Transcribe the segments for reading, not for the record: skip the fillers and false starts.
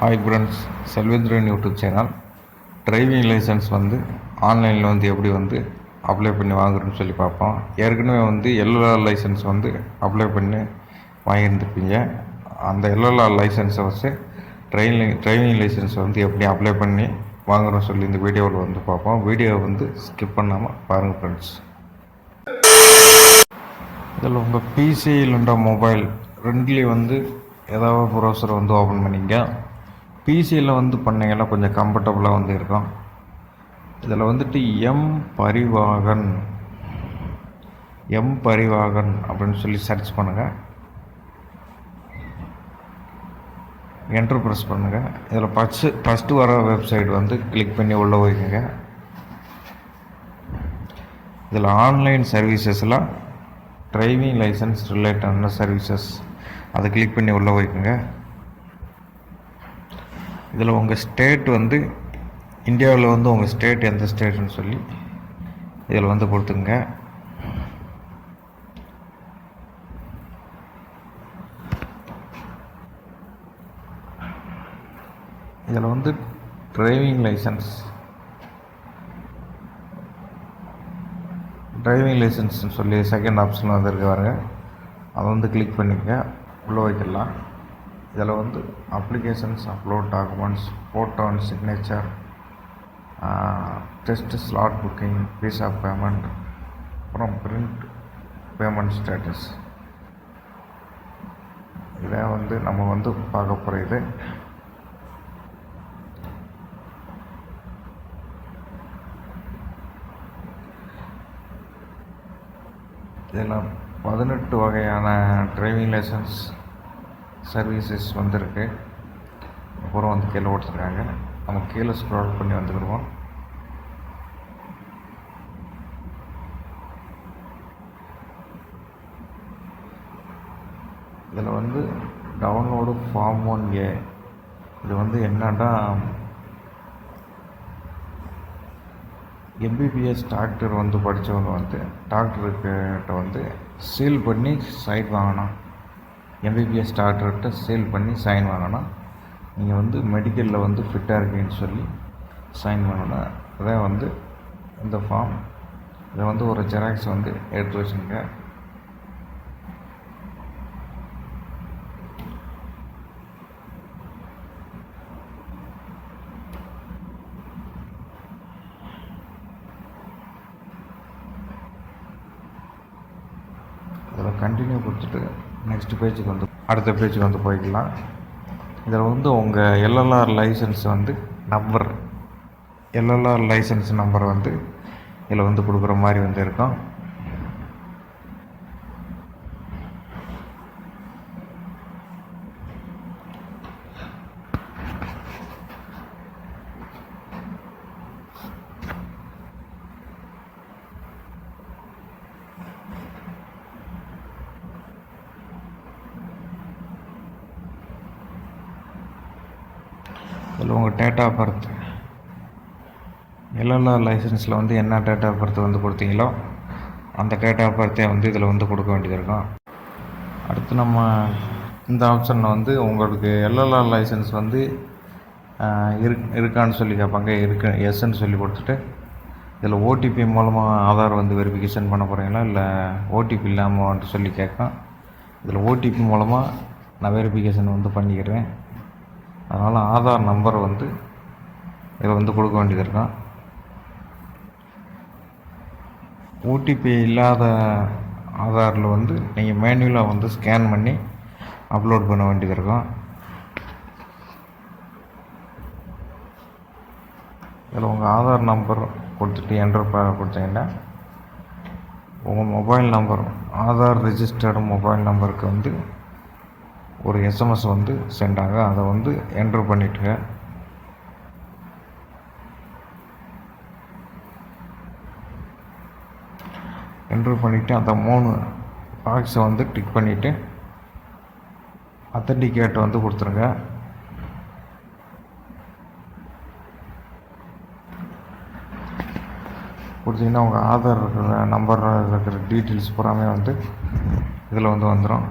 Hi friends, Selvendran YouTube channel. Driving license ஆன்லைனில் எப்படி apply பண்ணி வாங்குறதுன்னு சொல்லி பார்ப்போம். ஏற்கனவே எல்எல்ஆர் லைசன்ஸ் அப்ளை பண்ணி வாங்கியிருந்துருப்பீங்க. அந்த எல்எல்ஆர் லைசன்ஸை வச்சு டிரைவிங் லைசன்ஸ் எப்படி அப்ளை பண்ணி வாங்குறோன்னு சொல்லி இந்த வீடியோவில் பார்ப்போம். வீடியோவை ஸ்கிப் பண்ணாமல் பாருங்கள் ஃப்ரெண்ட்ஸ். இதில் உங்கள் பிசி இல்லைன்ற மொபைல் ரெண்டுலேயும் ஏதாவது ப்ரௌசர் ஓப்பன் பண்ணிங்க. பிசியில் பண்ணிங்கன்னா கொஞ்சம் கம்ஃபர்டபுளாக இருக்கும். இதில் எம் பரிவாகன் அப்படின்னு சொல்லி சர்ச் பண்ணுங்கள். என்ட்ரு ப்ரெஸ் பண்ணுங்கள். இதில் ஃபஸ்ட்டு வர வெப்சைட் கிளிக் பண்ணி உள்ளே போய்க்குங்க. இதில் ஆன்லைன் சர்வீசஸில் டிரைவிங் லைசன்ஸ் ரிலேட்டடான சர்வீசஸ் அதை கிளிக் பண்ணி உள்ளே போய்க்குங்க. இதில் உங்கள் ஸ்டேட் இந்தியாவில் உங்கள் ஸ்டேட் எந்த ஸ்டேட்டுன்னு சொல்லி இதில் கொடுத்துங்க. இதில் டிரைவிங் லைசன்ஸ்னு சொல்லி செகண்ட் ஆப்ஷன் வந்திருக்கு பாருங்க. அதை கிளிக் பண்ணிக்க, உள்ளே வைக்கலாம். இதில் applications, upload documents, photo and signature, test slot booking, visa payment, அப்புறம் பிரிண்ட் பேமெண்ட் ஸ்டேட்டஸ். இதை நம்ம பார்க்க போகிற இது. இதில் 18 வகையான டிரைவிங் லைசன்ஸ் சர்வீசஸ் இருக்குது. அப்புறம் கீழே கொடுத்துருக்காங்க. நம்ம கீழே ஸ்க்ரால் பண்ணி வந்துக்கிடுவோம். இதில் டவுன்லோடு ஃபார்ம் 1A. இது என்னன்னா எம்பிபிஎஸ் டாக்டர் படித்தவங்க டாக்டர்கிட்ட சீல் பண்ணி சைன் வாங்கணும். எம்பிபிஎஸ் டாக்டர்கிட்ட சீல் பண்ணி சைன் வாங்கணும். நீங்கள் மெடிக்கலில் ஃபிட்டாக இருக்கீங்கன்னு சொல்லி சைன் பண்ணணும். அதான் இந்த ஃபார்ம். இதை ஒரு ஜெராக்ஸ் எடுத்து வச்சுங்க. இதில் கண்டினியூ கொடுத்துட்டு நெக்ஸ்ட் பேஜுக்கு அடுத்த பேஜுக்கு போய்க்கலாம். இதில் உங்கள் LLR license number, LLR license number இதில் கொடுக்குற மாதிரி இருக்கும். இதில் உங்கள் டேட் ஆஃப் பர்த், எல்எல்ஆர் லைசன்ஸில் என்ன டேட் ஆஃப் பர்த் கொடுத்தீங்களோ அந்த டேட் ஆஃப் பர்த்தே இதில் கொடுக்க வேண்டியது இருக்கும். அடுத்து நம்ம இந்த ஆப்ஷனில் உங்களுக்கு எல்எல்ஆர் லைசன்ஸ் இருக்கான்னு சொல்லி கேட்பாங்க. எஸ்ன்னு சொல்லி கொடுத்துட்டு இதில் ஓடிபி மூலமாக ஆதார் வெரிஃபிகேஷன் பண்ண போகிறீங்களா, இல்லை ஓடிபி இல்லாமல் சொல்லி கேட்கும். இதில் ஓடிபி மூலமாக நான் வெரிஃபிகேஷன் பண்ணிக்கிறேன். அதனால் ஆதார் நம்பர் இதில் கொடுக்க வேண்டியது இருக்கும். ஓடிபி இல்லாத ஆதாரில் நீங்கள் மேனுவலாக ஸ்கேன் பண்ணி அப்லோட் பண்ண வேண்டியது இருக்கும். இதில் உங்கள் ஆதார் நம்பர் கொடுத்துட்டு என்டர் கொடுத்தீங்கன்னா உங்கள் mobile number, Aadhaar registered mobile நம்பருக்கு ஒரு எஸ்எம்எஸ் சென்ட் ஆகும். அதை என்ட்ரு பண்ணிவிட்டுங்க. என்ட்ரு பண்ணிவிட்டு அந்த 3 பாக்ஸை டிக் பண்ணிவிட்டு அத்தன்டிகேட் கொடுத்துருங்க. கொடுத்தீங்கன்னா உங்கள் ஆதார் இருக்கிற நம்பர் இருக்கிற டீட்டெயில்ஸ் பூராமே இதில் வந்துடும்.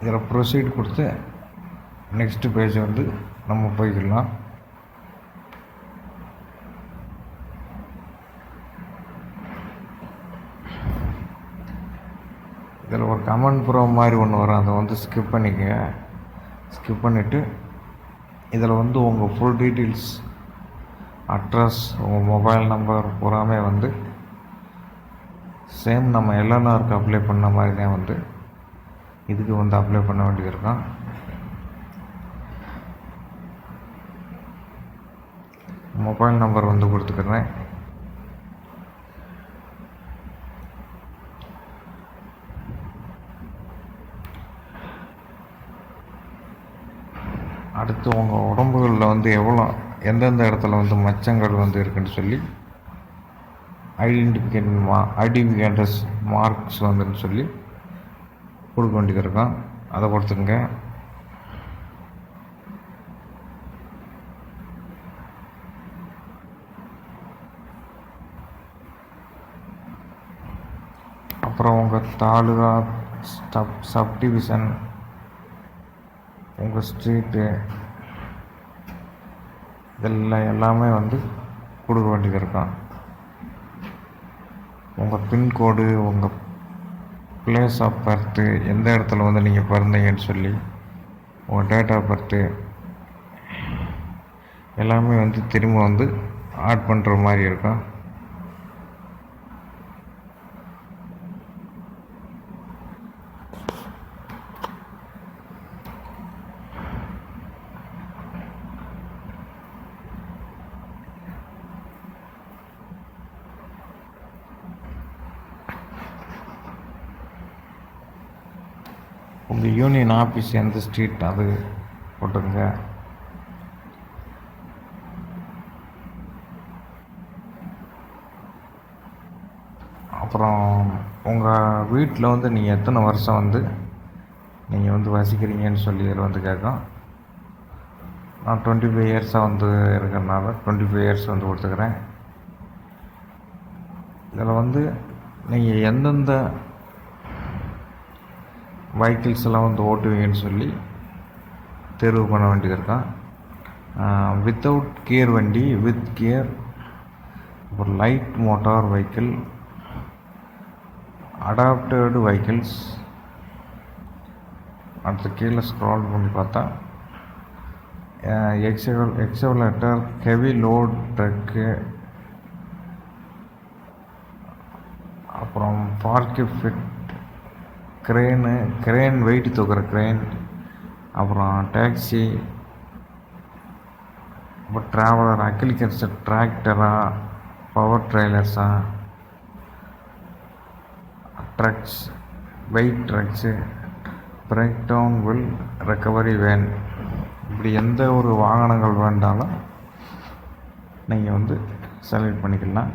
இதில் ப்ரொசீட் கொடுத்து நெக்ஸ்ட்டு பேஜ் வந்து நம்ம போய்க்கலாம். இதில் ஒரு கமெண்ட் ப்ரோ மாதிரி ஒன்று வரும், அதை வந்து ஸ்கிப் பண்ணிக்கங்க. ஸ்கிப் பண்ணிவிட்டு இதில் வந்து உங்கள் ஃபுல் டீட்டெயில்ஸ், அட்ரஸ், உங்கள் மொபைல் நம்பர் பூராமே வந்து சேம் நம்ம எல்எல்ஆருக்கு அப்ளை பண்ண மாதிரி தான் வந்து இதுக்கு வந்து அப்ளை பண்ண வேண்டியிருக்கும். மொபைல் நம்பர் வந்து கொடுத்துக்கிறேன். அடுத்து உங்கள் உடம்புகளில் வந்து எந்தெந்த இடத்துல வந்து மச்சங்கள் வந்து இருக்குன்னு சொல்லி ஐடென்டிஃபிகேட்டர்ஸ் மார்க்ஸ் வந்துன்னு சொல்லி கொடுக்க வேண்டியது இருக்கும். அதை கொடுத்துங்க. அப்புறம் உங்கள் தாலுகா, சப்டிவிஷன், உங்கள் ஸ்ட்ரீட்டு, இதெல்லாம் எல்லாமே வந்து கொடுக்க வேண்டியது இருக்கும். உங்கள் பின்கோடு, உங்கள் பிளேஸ் ஆஃப் பர்த்து, எந்த இடத்துல வந்து நீங்கள் பிறந்தீங்கன்னு சொல்லி உங்கள் டேட் ஆஃப் பர்த்து எல்லாமே வந்து திரும்ப வந்து ஆட் பண்ணுற மாதிரி இருக்கும். உங்கள் யூனியன் ஆஃபீஸ் எந்த ஸ்ட்ரீட் அது போட்டுருங்க. அப்புறம் உங்கள் வீட்டில் வந்து நீங்கள் எத்தனை வருஷம் வந்து நீங்கள் வந்து வசிக்கிறீங்கன்னு சொல்லி இதில் வந்து கேட்கும். நான் 25 இயர்ஸாக வந்து இருக்கிறனால 25 இயர்ஸ் வந்து கொடுத்துக்கிறேன். இதில் வந்து நீங்கள் எந்தெந்த வெஹிக்கிள்ஸ் எல்லாம் வந்து ஓட்டுவீங்கன்னு சொல்லி தேர்வு பண்ண வேண்டியது இருக்கும். வித்தவுட் கியர் வண்டி, வித் கியர், அப்புறம் light motor vehicle, adapted vehicles. அடுத்து கீழே ஸ்க்ரால் பண்ணி பார்த்தா எக்ஸவலேட்டர், ஹெவி லோட் ட்ரக்கு, அப்புறம் பார்க்கு ஃபிட், கிரேன் வெயிட் தூக்குற கிரேன், அப்புறம் டாக்ஸி, அப்புறம் ட்ராவலர், அக்ரிகல்ச்சர் டிராக்டரா, பவர் ட்ரெய்லர்ஸா, trucks, weight trucks, breakdown will recovery van, இப்படி எந்த ஒரு வாகனங்கள் வேண்டாலும் நீங்கள் வந்து செலக்ட் பண்ணிக்கலாம்.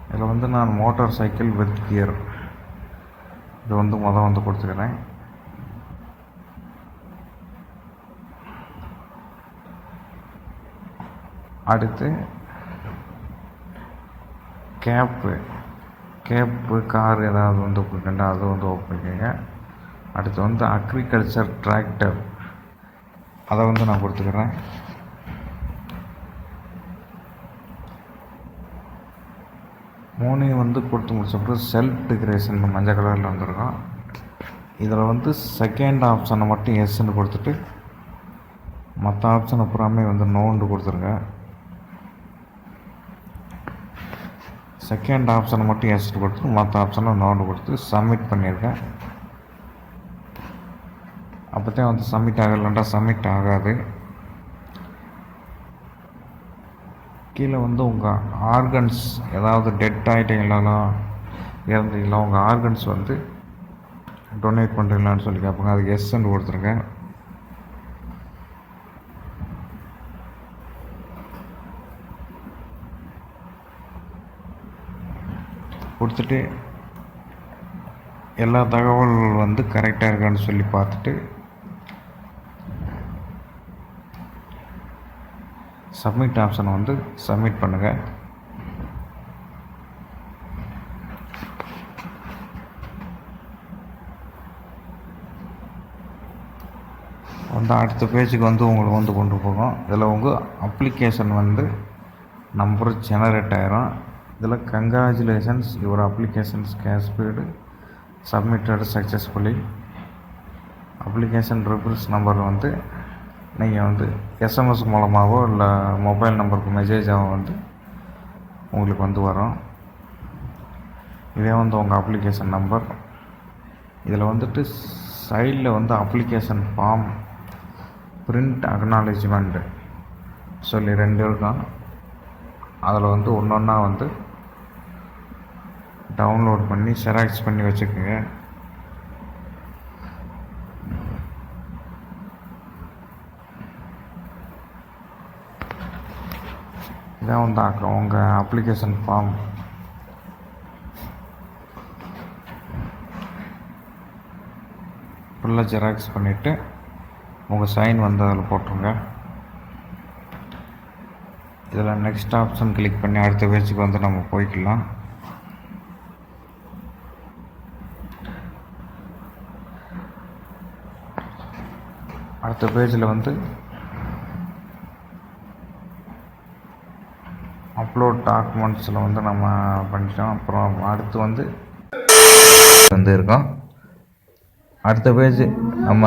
இதில் வந்து நான் மோட்டார் சைக்கிள் வித் கியர் இது வந்து வந்து கொடுத்துக்கிறேன். அடுத்து கேப்பு கார் ஏதாவது வந்து கொடுக்கண்டா அது வந்து ஓப்பன் பண்ணிக்கோங்க. அடுத்து வந்து அக்ரிகல்ச்சர் டிராக்டர் அதை வந்து நான் கொடுத்துக்கிறேன். மூணையும் வந்து கொடுத்து முடிச்சப்பறம் செல்ஃப் டெக்கரேஷன் மஞ்சள் கலரில் வந்துருக்கும். இதில் வந்து செகண்ட் ஆப்ஷனை மட்டும் எஸ்ன்னு கொடுத்துட்டு மற்ற ஆப்ஷனை பூராமே வந்து நோண்டு கொடுத்துருங்க. செகண்ட் ஆப்ஷனை மட்டும் எஸ்ன்னு கொடுத்துட்டு மற்ற ஆப்ஷனை நோண்டு கொடுத்து சப்மிட் பண்ணியிருக்கேன். அப்போ தான் வந்து சப்மிட் ஆகலைண்டா சப்மிட் ஆகாது. கீழே வந்து உங்கள் ஆர்கன்ஸ் ஏதாவது டெட் ஆகிட்டீங்களானா இறந்தீங்களா, உங்கள் ஆர்கன்ஸ் வந்து டொனேட் பண்ணுறீங்களான்னு சொல்லி கேட்பாங்க. அதுக்கு எஸ்ன்னு கொடுத்துருங்க. கொடுத்துட்டு எல்லா தகவல் வந்து கரெக்டாக இருக்கான்னு சொல்லி பார்த்துட்டு சப்மிட் ஆப்ஷனை வந்து சப்மிட் பண்ணுங்கள். வந்து அடுத்த பேஜுக்கு வந்து உங்களை வந்து கொண்டு போகும். இதில் உங்கள் அப்ளிகேஷன் வந்து நம்பர் ஜெனரேட் ஆயிரும். இதில் கங்க்ராச்சுலேஷன்ஸ் யுவர் அப்ளிகேஷன்ஸ் கேஷ்பீடு submitted successfully. Application reference number வந்து நீங்கள் வந்து எஸ்எம்எஸ் மூலமாகவோ இல்லை மொபைல் நம்பருக்கு மெசேஜாகவோ வந்து உங்களுக்கு வந்து வரும். இதே வந்து உங்கள் அப்ளிகேஷன் நம்பர். இதில் வந்துட்டு சைடில் வந்து அப்ளிகேஷன் ஃபார்ம், பிரிண்ட் அக்னாலேஜ்மெண்ட்டு சொல்லி 2 இருக்கும். அதில் வந்து ஒன்று ஒன்றா வந்து டவுன்லோட் பண்ணி ஜெராக்ஸ் பண்ணி வச்சுக்கோங்க. இதான் வந்து உங்கள் அப்ளிகேஷன் ஃபார்ம். ஃபுல்லாக ஜெராக்ஸ் பண்ணிவிட்டு உங்கள் சைன் வந்து அதில் போட்டுருங்க. இதில் நெக்ஸ்ட் ஆப்ஷன் கிளிக் பண்ணி அடுத்த பேஜுக்கு வந்து நம்ம போய்க்கலாம். அடுத்த பேஜில் வந்து அப்லோட் டாக்குமெண்ட்ஸில் வந்து நம்ம பண்ணிட்டோம். அப்புறம் அடுத்து வந்து இருக்கோம். அடுத்த பேஜ் நம்ம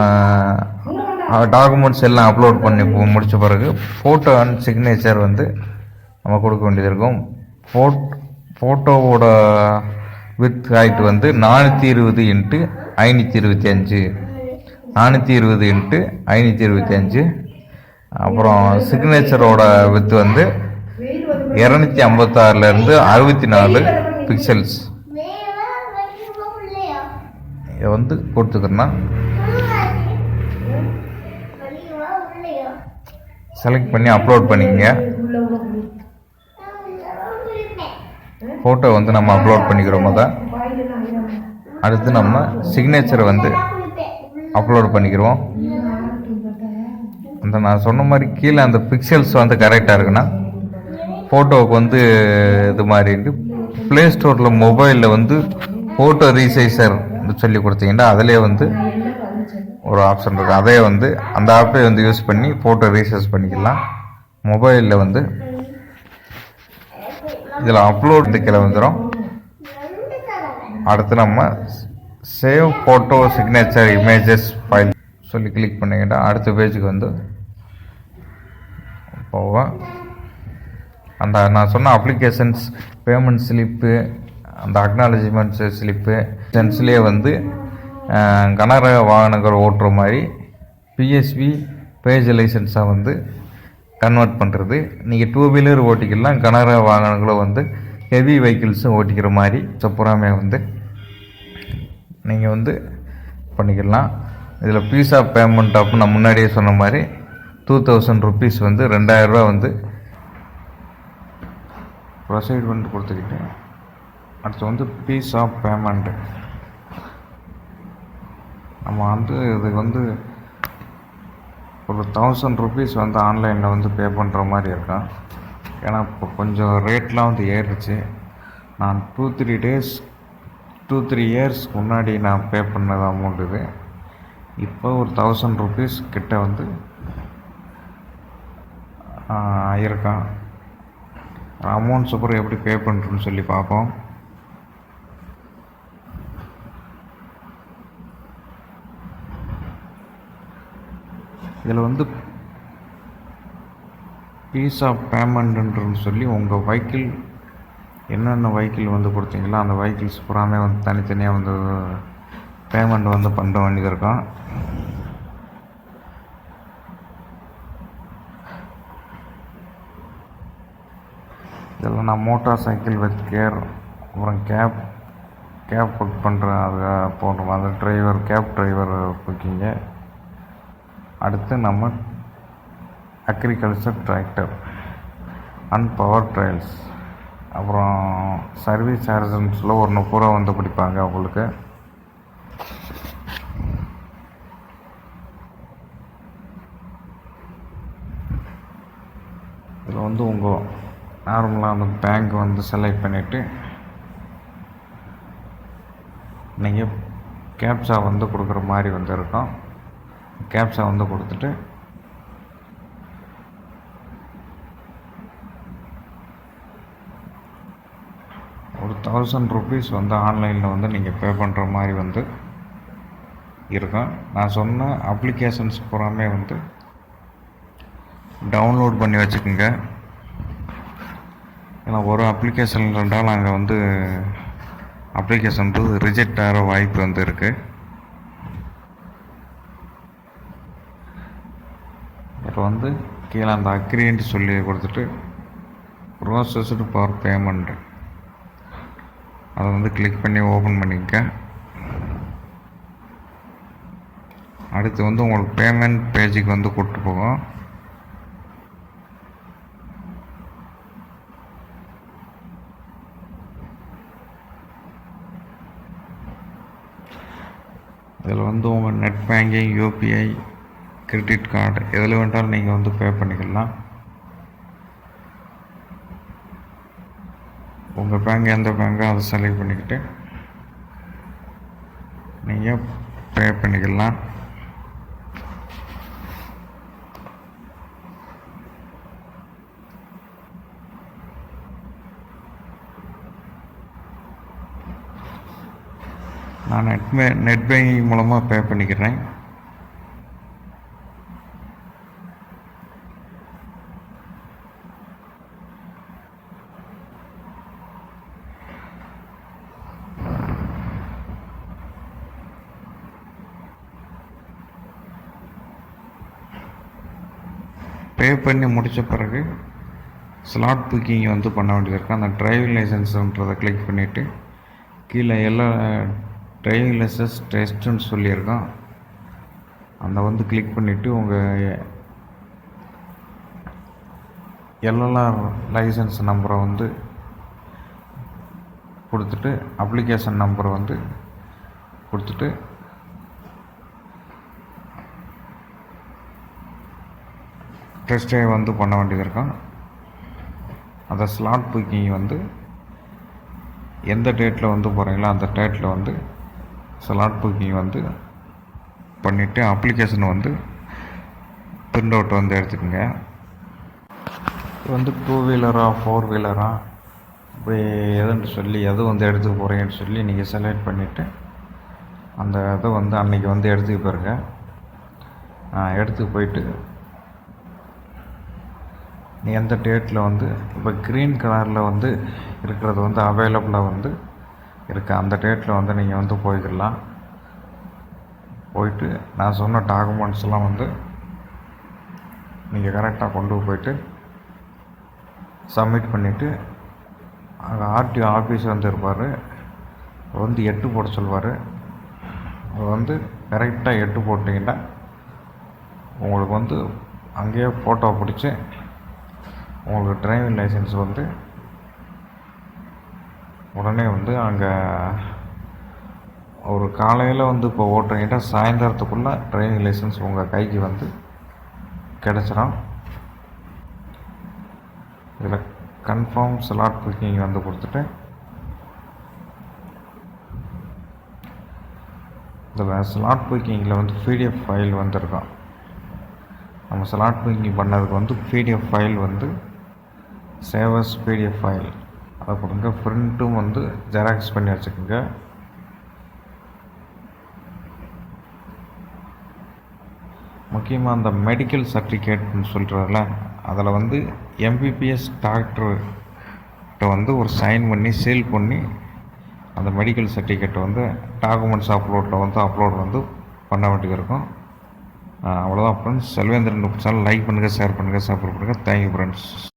டாக்குமெண்ட்ஸ் எல்லாம் அப்லோட் பண்ணி முடித்த பிறகு ஃபோட்டோ அண்ட் சிக்னேச்சர் வந்து நம்ம கொடுக்க வேண்டியது இருக்கும். ஃபோட்டோவோட வித் ஹைட் வந்து 420 × 525, 420 × 525. அப்புறம் சிக்னேச்சரோட வித் வந்து 256 64 பிக்சல்ஸ். இதை வந்து கொடுத்துக்கிறேன்னா செலக்ட் பண்ணி அப்லோட் பண்ணிக்கங்க. ஃபோட்டோ வந்து நம்ம அப்லோட் பண்ணிக்கிறோம். அடுத்து நம்ம சிக்னேச்சரை வந்து அப்லோட் பண்ணிக்கிறோம். அந்த நான் சொன்ன மாதிரி கீழே அந்த பிக்சல்ஸ் வந்து கரெக்டாக இருக்குன்னா ஃபோட்டோவுக்கு வந்து இது மாதிரி ப்ளே ஸ்டோரில் மொபைலில் வந்து ஃபோட்டோ ரீசைசர் சொல்லி கொடுத்தீங்கன்னா அதிலே வந்து ஒரு ஆப்ஷன் இருக்குது. அதே வந்து அந்த ஆப்பை வந்து யூஸ் பண்ணி ஃபோட்டோ ரீசைஸ் பண்ணிக்கலாம். மொபைலில் வந்து இதில் அப்லோட் கீழே வந்துடும். அடுத்து நம்ம save photo signature images file சொல்லி கிளிக் பண்ணிக்கிட்டா அடுத்த பேஜுக்கு வந்து போவோம். அந்த நான் சொன்ன அப்ளிகேஷன்ஸ், பேமெண்ட் ஸ்லிப்பு, அந்த அக்னாலஜ்மெண்ட்ஸ் ஸ்லிப்பு சென்ஸ்லேயே வந்து கனரக வாகனங்கள் ஓட்டுற மாதிரி பிஎஸ்வி பேஜ் லைசன்ஸாக வந்து கன்வெர்ட் பண்ணுறது. நீங்கள் 2 வீலர் ஓட்டிக்கலாம், கனரக வாகனங்களும் வந்து ஹெவி வெஹிக்கிள்ஸும் ஓட்டிக்கிற மாதிரி சப்புறாமே வந்து நீங்கள் வந்து பண்ணிக்கலாம். இதில் பீஸ் ஆஃப் பேமெண்ட் அப்படின்னு நான் முன்னாடியே சொன்ன மாதிரி 2000 rupees வந்து 2000 ரூபா வந்து ப்ரொசீட் பண்ணி கொடுத்துக்கிட்டு அடுத்து வந்து பீஸ் ஆஃப் பேமெண்ட்டு நம்ம வந்து இதுக்கு வந்து ஒரு 1000 rupees வந்து ஆன்லைனில் வந்து பே பண்ணுற மாதிரி இருக்கும். ஏன்னா இப்போ கொஞ்சம் ரேட்லாம் வந்து ஏறிடுச்சு. நான் 2-3 இயர்ஸ்க்கு முன்னாடி நான் பே பண்ணது அமௌண்ட் இது. இப்போ ஒரு 1000 rupees கிட்ட வந்து ஆயிருக்கான். அமௌண்ட்ஸ் அப்புறம் எப்படி பே பண்ணுறோன்னு சொல்லி பார்ப்போம். இதில் வந்து பீஸ் ஆஃப் பேமெண்ட்டுன்னு சொல்லி உங்கள் வெஹிக்கிள் என்னென்ன வெஹிக்கிள் வந்து கொடுத்தீங்களோ அந்த வெஹிக்கிள்ஸ் பூராமே வந்து தனித்தனியாக வந்து பேமெண்ட் வந்து பண்ணுற வேண்டியது இருக்கும். இதெல்லாம் நான் மோட்டார் சைக்கிள் வித் கேர், அப்புறம் கேப் புக் பண்ணுறேன், அதை போடுறோம். அந்த கேப் டிரைவர் புக்கிங்க. அடுத்து நம்ம agriculture tractor and power trials, அப்புறம் சர்வீஸ் சார்ஜன்ஸில் ஒரு 30 ரூபா வந்து பிடிப்பாங்க அவங்களுக்கு. இதில் வந்து உங்கள் நார்மலாக அந்த பேங்க் வந்து செலக்ட் பண்ணிவிட்டு நீங்கள் கேப்சா வந்து கொடுக்குற மாதிரி வந்து இருக்கும். கேப்சா வந்து கொடுத்துட்டு ஒரு 1000 rupees வந்து ஆன்லைனில் வந்து நீங்கள் பே பண்ணுற மாதிரி வந்து இருக்கும். நான் சொன்ன அப்ளிகேஷன்ஸ் பூராமே வந்து டவுன்லோட் பண்ணி வச்சுக்கோங்க. ஏன்னா ஒரு அப்ளிகேஷன் இருந்தாலும் அங்கே வந்து அப்ளிகேஷன் வந்து ரிஜெக்ட் ஆகிற வாய்ப்பு வந்து இருக்குது. இப்போ வந்து கீழே அந்த அக்ரின்ட்டு சொல்லி கொடுத்துட்டு ப்ராசஸ்டு ஃபார் பேமெண்ட் அதை வந்து கிளிக் பண்ணி ஓப்பன் பண்ணிக்க. அடுத்து வந்து உங்களுக்கு பேமெண்ட் பேஜுக்கு வந்து கூப்பிட்டு போகும். இதில் வந்து உங்கள் net banking, UPI, credit card எதில் வேண்டாலும் நீங்கள் வந்து பே பண்ணிக்கலாம். உங்கள் பேங்க் எந்த பேங்கோ அதை செலக்ட் பண்ணிக்கிட்டு நீங்கள் பே பண்ணிக்கலாம். நான் நெட் பேங்கிங் மூலமாக பே பண்ணிக்கிறேன். பே பண்ணி முடித்த பிறகு ஸ்லாட் புக்கிங் வந்து பண்ண வேண்டியது இருக்குது. அந்த டிரைவிங் லைசன்ஸுன்றதை கிளிக் பண்ணிவிட்டு கீழே எல்லாம் டிரைவிங் லைசன்ஸ் டெஸ்ட்டுன்னு சொல்லியிருக்கோம். அந்த வந்து கிளிக் பண்ணிவிட்டு உங்கள் எல்எல்ஆர் லைசன்ஸ் நம்பரை வந்து கொடுத்துட்டு அப்ளிகேஷன் நம்பரை வந்து கொடுத்துட்டு டெஸ்ட் ட்ரைவ் வந்து பண்ண வேண்டியது இருக்கும். அந்த ஸ்லாட் புக்கிங் வந்து எந்த டேட்டில் வந்து போகிறீங்களோ அந்த டேட்டில் வந்து ஸ்லாட் புக்கிங் வந்து பண்ணிவிட்டு அப்ளிகேஷன் வந்து பிரிண்ட் அவுட் வந்து எடுத்துக்கோங்க. வந்து 2 வீலரா 4 வீலரா இப்படி எதுன்னு சொல்லி எது வந்து எடுத்துக்க போகிறீங்கன்னு சொல்லி நீங்கள் செலக்ட் பண்ணிவிட்டு அந்த இதை வந்து அன்றைக்கி வந்து எடுத்துக்க போயிருங்க. எடுத்துக்கு போயிட்டு நீ எந்த டேட்டில் வந்து இப்போ க்ரீன் கலரில் வந்து இருக்கிறது வந்து அவைலபிளாக வந்து இருக்குது. அந்த டேட்டில் வந்து நீங்கள் வந்து போய்க்கலாம். போயிட்டு நான் சொன்ன டாக்குமெண்ட்ஸ்லாம் வந்து நீங்கள் கரெக்டாக கொண்டு போயிட்டு சப்மிட் பண்ணிவிட்டு அங்கே ஆர்டிஓ ஆஃபீஸ் வந்து இருப்பார். வந்து 8 போட சொல்வார். அது வந்து கரெக்டாக 8 போட்டிங்கன்னா உங்களுக்கு வந்து அங்கேயே ஃபோட்டோ பிடிச்சி உங்களுக்கு டிரைவிங் லைசன்ஸ் வந்து உடனே வந்து அங்கே ஒரு காலையில் வந்து இப்போ ஓட்டுறீங்கன்னா சாயந்தரத்துக்குள்ளே டிரைவிங் லைசன்ஸ் உங்கள் கைக்கு வந்து கிடச்சிடும். இதில் கன்ஃபார்ம் ஸ்லாட் புக்கிங் வந்து கொடுத்துட்டு இதில் ஸ்லாட் புக்கிங்கில் வந்து பிடிஎஃப் ஃபைல் வந்துருக்கும். நம்ம ஸ்லாட் புக்கிங் பண்ணதுக்கு வந்து பிடிஎஃப் ஃபைல் வந்து சேவஸ் பிடிஎஃப் ஃபைல் அதை கொடுங்க. பிரிண்ட்டும் வந்து ஜெராக்ஸ் பண்ணி வச்சுக்கோங்க. முக்கியமாக அந்த மெடிக்கல் சர்டிஃபிகேட்னு சொல்கிறதில்ல அதில் வந்து எம்பிபிஎஸ் டாக்டர்கிட்ட வந்து ஒரு சைன் பண்ணி சீல் பண்ணி அந்த மெடிக்கல் சர்டிஃபிகேட்டை வந்து டாக்குமெண்ட்ஸ் அப்லோட் வந்து பண்ண வேண்டியது இருக்கும். அவ்வளோதான் ஃப்ரெண்ட்ஸ். செல்வேந்திரன் சேனல் லைக் பண்ணுங்கள், ஷேர் பண்ணுங்கள், சப்ஸ்கிரைப் பண்ணுங்கள். Thank you friends.